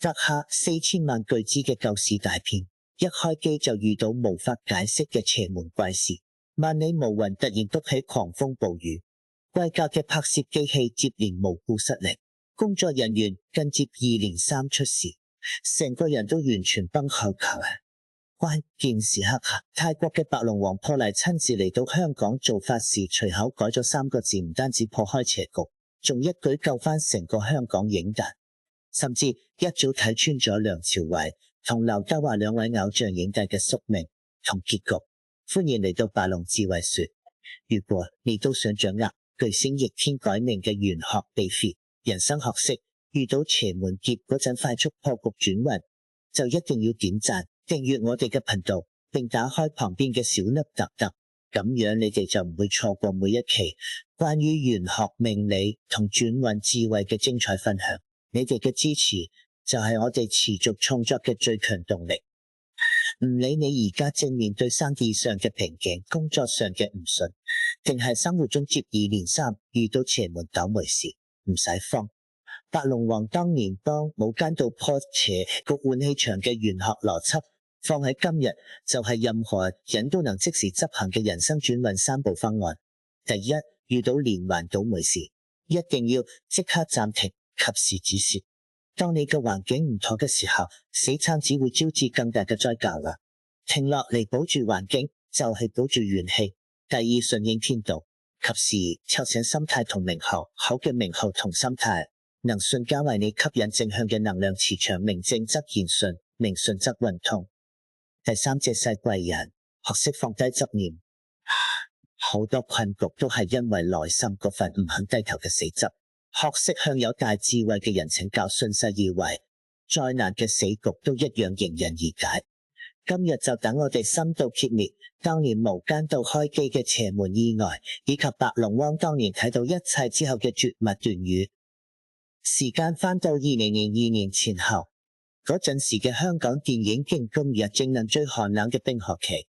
砸下4000萬巨資嘅救市大片，一開機就遇到無法解釋嘅邪門怪事，萬里無雲突然篤起狂風暴雨，貴價嘅拍攝機器接連無故失靈，工作人員更接二連三出事，成個人都完全崩口球。關鍵時刻，泰國嘅白龍王破例親自嚟到香港做法事，隨口改咗3個字，唔單止破開邪局，仲一舉救翻成個香港影壇，甚至一早睇穿咗梁朝偉同劉德華兩位偶像影帝嘅宿命同結局。歡迎嚟到白龍智慧說，如果你都想掌握巨星逆天改命嘅玄學秘訣、人生學識，遇到邪門劫嗰陣快速破局轉運，就一定要點讚訂閱我哋嘅頻道，並打開旁邊嘅小粒突突，咁樣你哋就唔會錯過每一期關於玄學命理同轉運智慧嘅精彩分享。你哋嘅支持就係我哋持續創作嘅最強動力。唔理你而家正面對生意上嘅瓶頸、工作上嘅唔順，定係生活中接二連三遇到邪門倒霉事，唔使慌。白龍王當年幫無間道破邪局換氣場嘅玄學邏輯，放喺今日就係任何人都能即時執行嘅人生轉運3步方案。第一，遇到連環倒霉事，一定要即刻暫停，及時止蝕。當你嘅環境唔妥嘅時候，死撐只會招致更大嘅災咎啦。停落嚟保住環境，就係保住元氣。第二，順應天道，及時調整心態同名號，好嘅名號同心態能瞬間為你吸引正向嘅能量磁場，名正則言順，名順則運通。第三，借勢貴人，學識放低執念。好多困局都係因為內心嗰份唔肯低頭嘅死執，學識向有大智慧嘅人請教，順勢而為，再難嘅死局都一樣迎刃而解。今日就等我哋深度揭滅當年無間道開機嘅邪門意外，以及白龍汪當年睇到一切之後嘅絕密斷語。時間翻到2002年前後，嗰陣時嘅香港電影經今日正能最寒冷嘅冰河期，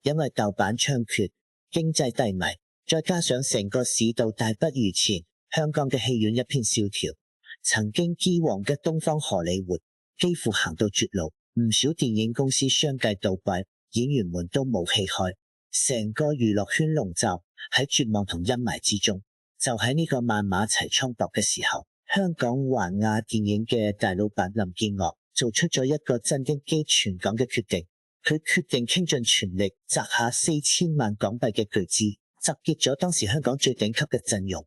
因為盜版猖獗、經濟低迷，再加上成個市道大不如前，香港嘅戲院一片蕭條，曾經輝煌嘅東方荷里活幾乎行到絕路，唔少電影公司相繼倒閉，演員們都冇戲開，成個娛樂圈籠罩喺絕望同陰霾之中。就喺呢個萬馬齊叢薄嘅時候，香港環亞電影嘅大老闆林建岳做出咗一個震驚全港嘅決定，佢決定傾盡全力砸下4000萬港幣嘅巨資，集結咗當時香港最頂級嘅陣容，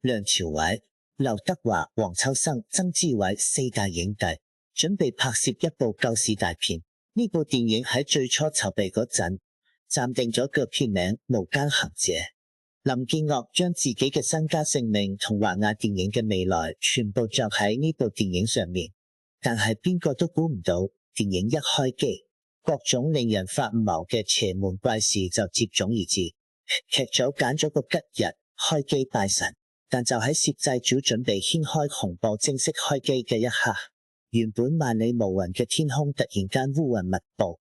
梁朝偉、劉德華、黃秋生、曾志偉4大影帝，準備拍攝一部救市大片。呢部電影喺最初籌備嗰陣暫定咗個片名《無間行者》。林建岳將自己嘅身家性命同華亞電影嘅未來全部着喺呢部電影上面，但係邊個都估唔到，電影一開機，各種令人發毛嘅邪門怪事就接踵而至。劇組揀咗個吉日開機拜神，但就喺攝製組準備掀開紅布正式開機嘅一刻，原本萬里無雲嘅天空突然間烏雲密布，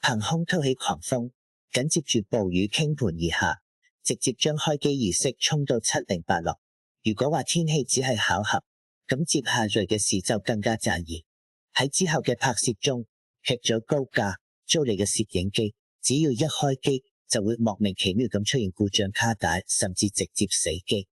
憑空偷起狂風，緊接住暴雨傾盆而下，直接將開機儀式衝到七零八落。如果話天氣只係巧合，咁接下來嘅事就更加詐意。喺之後嘅拍攝中，劇組高價租嚟嘅攝影機，只要一開機就會莫名其妙咁出現故障卡帶，甚至直接死機。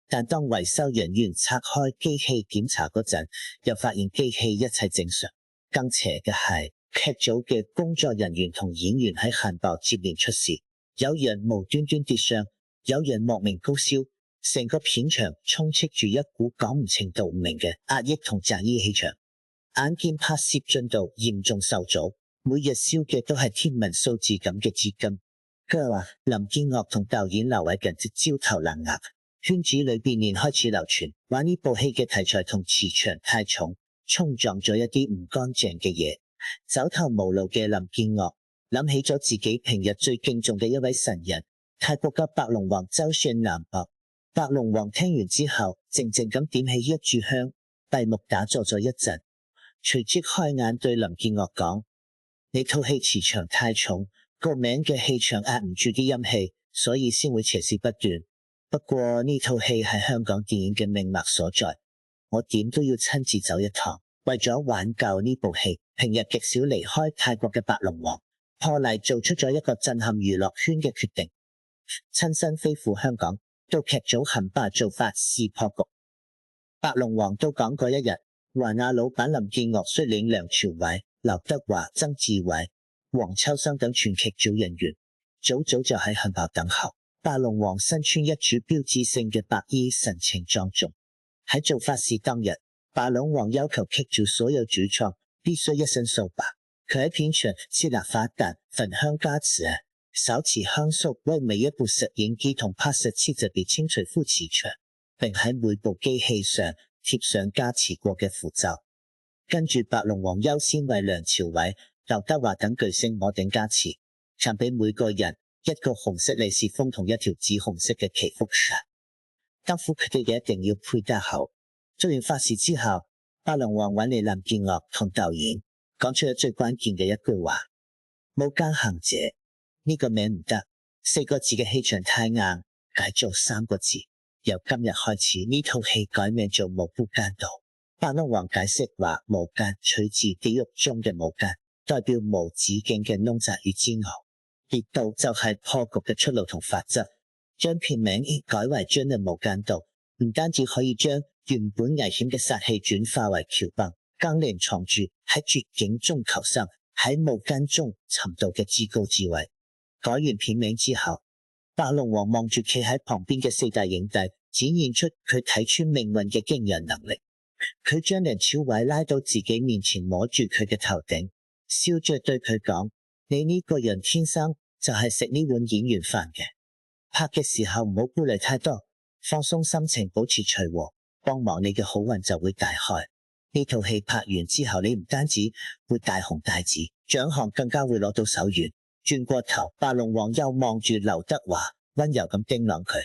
但當維修人員拆開機器檢查嗰陣，又發現機器一切正常。更邪嘅係，劇組嘅工作人員同演員喺限爆接連出事，有人無端端跌傷，有人莫名高燒，成個片場充斥住一股講唔清道唔明嘅壓抑同詐意氣場。眼見拍攝進度嚴重受阻，每日燒嘅都係天文數字咁嘅資金。佢話林建岳同導演劉偉近接焦頭爛額，圈子裏邊連開始流傳話呢部戲嘅題材同磁場太重，衝撞咗一啲唔乾淨嘅嘢。走投無路嘅林建岳諗起咗自己平日最敬重嘅一位神人，泰國嘅白龍王周旋南北。白龍王聽完之後，靜靜咁點起一炷香，閉目打坐咗一陣，隨即開眼對林建岳講：你套戲磁場太重，個名嘅氣場壓唔住啲陰氣，所以先會邪事不斷。不過呢套戲係香港電影嘅命脈所在，我點都要親自走一趟。為咗挽救呢部戲，平日極少離開泰國嘅白龍王破例做出咗一個震撼娛樂圈嘅決定，親身飛赴香港，到劇組肯霸做法事破局。白龍王到港嗰一日，華亞老闆林建岳率領梁朝偉、劉德華、曾志偉、黃秋生等全劇組人員早早就喺肯霸等候。白龍王身穿一處標誌性嘅白衣，神情莊重。喺做法事當日，白龍王要求劇組所有主創必須一身素白。佢喺片場設立法壇，焚香加持，手持香燭為每一部攝影機同拍攝器特別清除副磁場，並喺每部機器上貼上加持過嘅符咒。跟住白龍王優先為梁朝偉、劉德華等巨星摸頂加持，贈俾每個人一個紅色利是封同一條紫紅色嘅祈福繩。擔負佢哋嘅一定要佩戴好。做完法事之後，白龍王揾嚟林建岳同導演講出咗最關鍵嘅一句話：無間行者呢個名唔得，4個字嘅氣場太硬，改做3個字。由今日開始，呢套戲改名做無間道。白龍王解釋話，無間取自地獄中嘅無間，代表無止境嘅窿窄與煎熬。而道就係破局嘅出路同法則。將片名改為將嘅無間道，唔單止可以將原本危險嘅殺氣轉化為橋躉，更能藏住喺絕境中求生、喺無間中尋道嘅至高智慧。改完片名之後，白龍王望住企喺旁邊嘅4大影帝，展現出佢睇穿命運嘅驚人能力。佢將梁朝偉拉到自己面前，摸住佢嘅頭頂，笑着對佢講：你呢個人天生就係食呢碗演員飯嘅。拍嘅時候唔好顧慮太多，放鬆心情，保持隨和，幫忙你嘅好運就會大開。呢套戲拍完之後，你唔單止會大紅大紫，獎項更加會攞到手軟。轉過頭，白龍王又望住劉德華，溫柔咁叮嚀佢：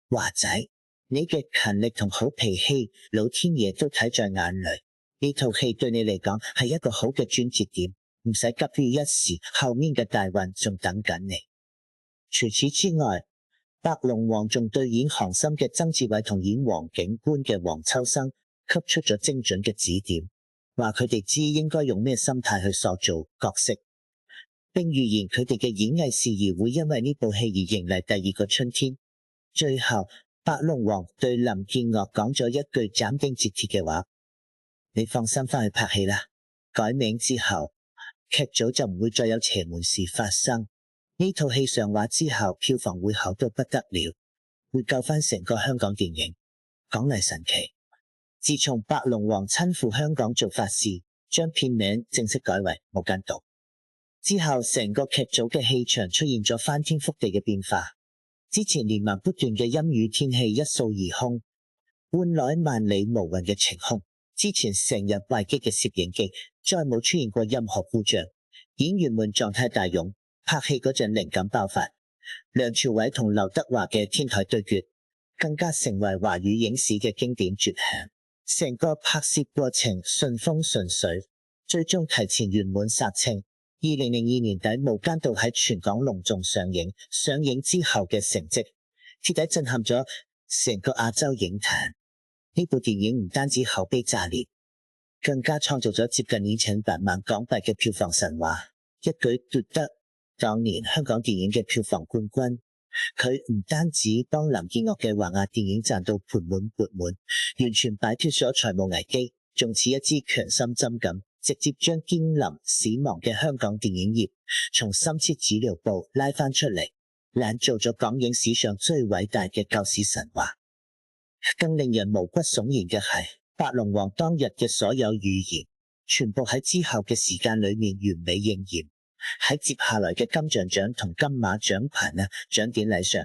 華仔，你嘅勤力同好脾氣，老天爺都睇在眼裏。呢套戲對你嚟講係一個好嘅轉折點，唔使急於一時，後面嘅大運仲等緊你。除此之外，白龍王仲對演韓森嘅曾志偉同演黃警官嘅黃秋生給出咗精準嘅指點，話佢哋知應該用咩心態去塑造角色，並預言佢哋嘅演藝事業會因為呢部戲而迎嚟第2個春天。最後，白龍王對林建岳講咗一句斬釘截鐵嘅話：你放心翻去拍戲啦，改名之後，劇組就唔會再有邪門事發生。呢套戲上畫之後，票房會好到不得了，會救翻成個香港電影。講嚟神奇，自從白龍王親赴香港做法事，將片名正式改為無間道之後，成個劇組嘅氣場出現咗翻天覆地嘅變化。之前連綿不斷嘅陰雨天氣一掃而空，換來萬里無雲嘅晴空。之前成日壞機嘅攝影機再冇出現過任何故障，演員們狀態大勇。拍戲嗰陣靈感爆發，梁朝偉同劉德華嘅天台對決更加成為華語影史嘅經典絕響。成個拍攝過程順風順水，最終提前圓滿殺青。2002年底，無間道喺全港隆重上映，上映之後嘅成績徹底震撼咗成個亞洲影壇。呢部電影唔單止口碑炸裂，更加創造咗接近28萬港幣嘅票房神話，一舉奪得當年香港電影嘅票房冠軍。佢唔單止幫林建岳嘅華亞電影賺到盆滿缽滿，完全擺脫咗財務危機，仲似一支強心針咁，直接將瀕臨死亡嘅香港電影業從深切治療部拉翻出嚟，攬做咗港影史上最偉大嘅救市神話。更令人毛骨悚然嘅係，白龍王當日嘅所有預言，全部喺之後嘅時間裏面完美應驗。喺接下來嘅金像獎同金馬獎牌獎典禮上，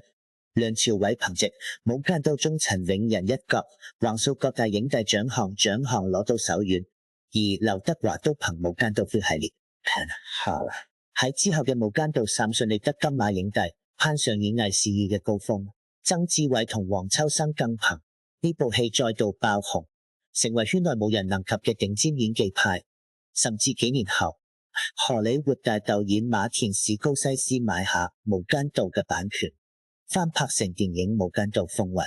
梁朝偉憑借無間道中陳永仁一角，橫掃各大影帝獎項攞到手軟。而劉德華都憑無間道 feel 系列喺之後嘅無間道3順利得金馬影帝，攀上演藝事業嘅高峰。曾志偉同黃秋生更憑呢部戲再度爆紅，成為圈內冇人能及嘅頂尖演技派。甚至幾年後，荷里活大導演馬田史高西斯買下無間道嘅版權，翻拍成電影《無間道風雲》，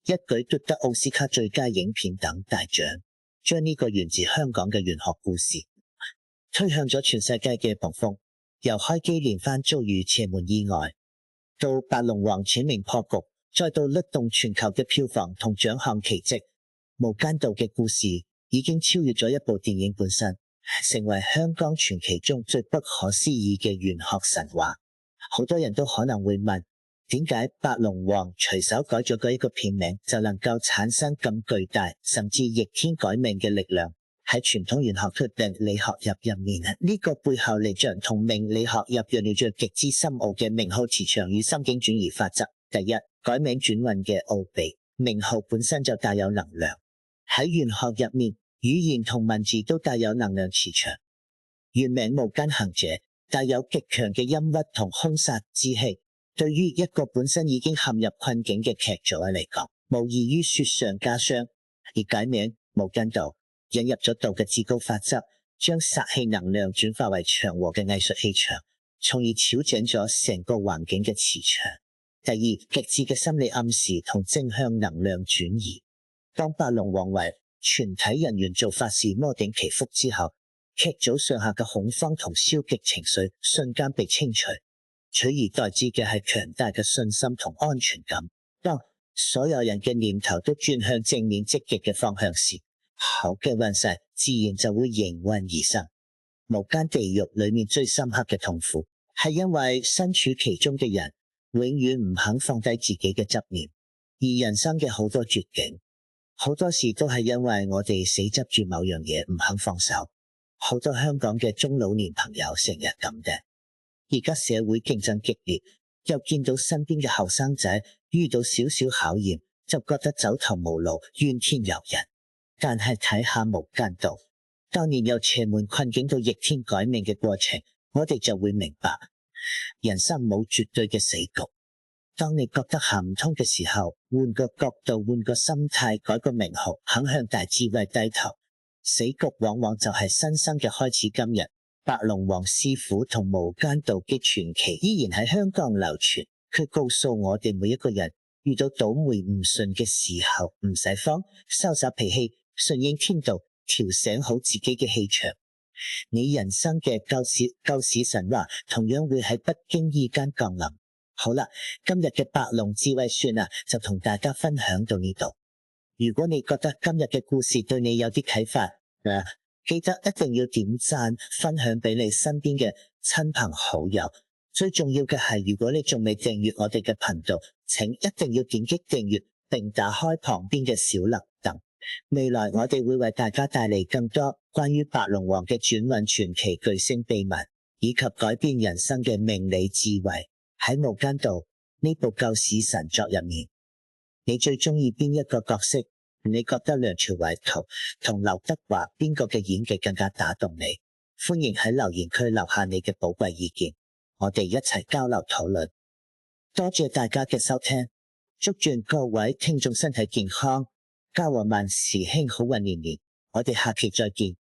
一舉奪得奧斯卡最佳影片等大獎。將呢個源自香港嘅玄學故事推向咗全世界嘅屏風。由開機連番遭遇邪門意外，到白龍王全面破局，再到律動全球嘅票房同獎項奇蹟，無間道嘅故事已經超越咗一部電影本身，成為香港傳奇中最不可思議嘅玄學神話。好多人都可能會問，點解白龍王隨手改咗嗰一個片名就能夠產生咁巨大甚至逆天改命嘅力量？喺傳統玄學同命理學入面，呢個背後嚟着同命理學入面着極之深奧嘅名號磁場與心境轉移法則。第一，改名轉運嘅奧秘，名號本身就帶有能量。喺玄學入面，語言同文字都帶有能量磁場。原名無間行者帶有極強嘅陰鬱同兇殺之氣，對於一個本身已經陷入困境嘅劇組嚟講，無異於雪上加霜。而改名無間道，引入咗道嘅至高法則，將煞氣能量轉化為祥和嘅藝術氣場，從而調整咗成個環境嘅磁場。第二，極致嘅心理暗示同正向能量轉移。當白龍王為全體人員做法事摩頂祈福之後，劇組上下嘅恐慌同消極情緒瞬間被清除，取而代之嘅係強大嘅信心同安全感。當所有人嘅念頭都轉向正面積極嘅方向時，好嘅運勢自然就會迎運而生。無間地獄裏面最深刻嘅痛苦，係因為身處其中嘅人永遠唔肯放低自己嘅執念，而人生嘅好多絕境，好多時都係因為我哋死執住某樣嘢唔肯放手。好多香港嘅中老年朋友成日咁嘅，而家社會競爭激烈，又見到身邊嘅後生仔遇到少少考驗，就覺得走投無路，怨天尤人。但係睇下無間道，當年由邪門困境到逆天改命嘅過程，我哋就會明白，人生冇絕對嘅死局。當你覺得行唔通嘅時候，換個角度，換個心態，改個名號，肯向大智慧低頭，死局往往就係新生嘅開始。今日白龍王師傅同無間道嘅傳奇依然喺香港流傳，佢告訴我哋每一個人遇到倒霉唔順嘅時候唔使慌，收拾脾氣，順應天道，調整好自己嘅氣場，你人生嘅救市神話同樣會喺不經意間降臨。好啦，今日嘅白龍智慧說就同大家分享到呢度。如果你覺得今日嘅故事對你有啲啟發，記得一定要點讚分享俾你身邊嘅親朋好友。最重要嘅係，如果你仲未訂閱我哋嘅頻道，請一定要點擊訂閱並打開旁邊嘅小鈴鐺。未來我哋會為大家帶嚟更多關於白龍王嘅轉運傳奇、巨星秘密以及改變人生嘅命理智慧。喺無間道呢部救市神作入面，你最中意邊一個角色？你覺得梁朝偉同劉德華邊個嘅演技更加打動你？歡迎喺留言區留下你嘅寶貴意見，我哋一齊交流討論。多謝大家嘅收聽，祝願各位聽眾身體健康，家和萬事興，好運連連。我哋下期再見。